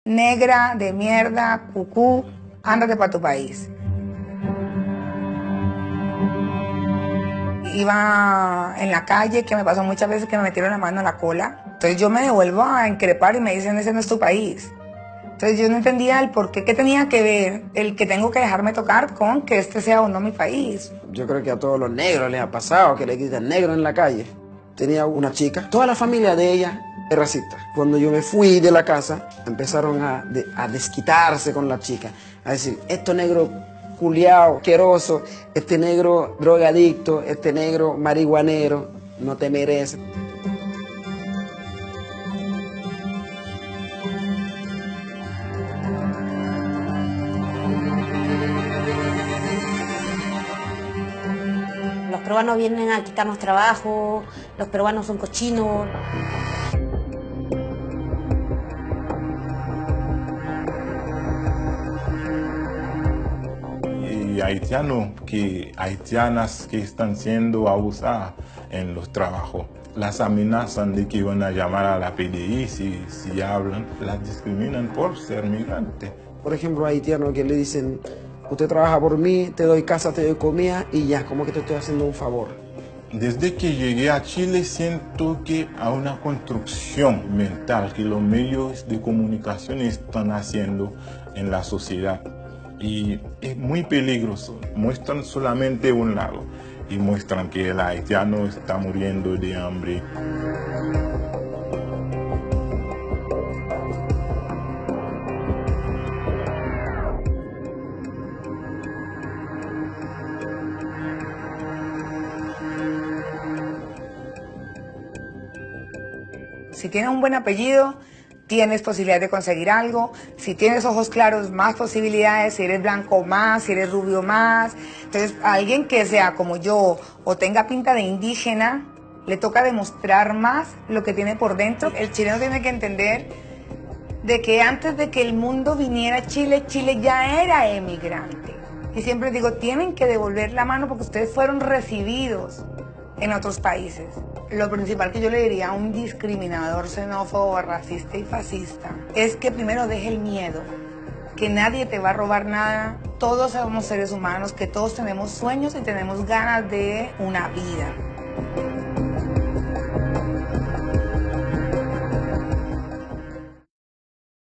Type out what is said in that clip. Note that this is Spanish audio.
negra, de mierda, cucú, ándate para tu país. Iba en la calle, que me pasó muchas veces que me metieron la mano en la cola. Entonces yo me devuelvo a increpar y me dicen, ese no es tu país. Entonces yo no entendía el por qué, qué tenía que ver el que tengo que dejarme tocar con que este sea o no mi país. Yo creo que a todos los negros les ha pasado que le gritan negro en la calle. Tenía una chica, toda la familia de ella es racista. Cuando yo me fui de la casa, empezaron a desquitarse con la chica, a decir, esto negro culiao, asqueroso, este negro drogadicto, este negro marihuanero, no te merece. Los peruanos vienen a quitarnos trabajo, los peruanos son cochinos. Y haitianas que están siendo abusadas en los trabajos. Las amenazan de que van a llamar a la PDI si hablan, las discriminan por ser migrantes. Por ejemplo, haitianos que le dicen, usted trabaja por mí, te doy casa, te doy comida y ya, como que te estoy haciendo un favor. Desde que llegué a Chile siento que hay una construcción mental que los medios de comunicación están haciendo en la sociedad. Y es muy peligroso, muestran solamente un lado y muestran que el haitiano está muriendo de hambre. Si tienes un buen apellido, tienes posibilidad de conseguir algo. Si tienes ojos claros, más posibilidades. Si eres blanco, más. Si eres rubio, más. Entonces, a alguien que sea como yo o tenga pinta de indígena, le toca demostrar más lo que tiene por dentro. El chileno tiene que entender de que antes de que el mundo viniera a Chile, Chile ya era emigrante. Y siempre digo, tienen que devolver la mano porque ustedes fueron recibidos en otros países. Lo principal que yo le diría a un discriminador, xenófobo, racista y fascista es que primero deje el miedo, que nadie te va a robar nada, todos somos seres humanos, que todos tenemos sueños y tenemos ganas de una vida.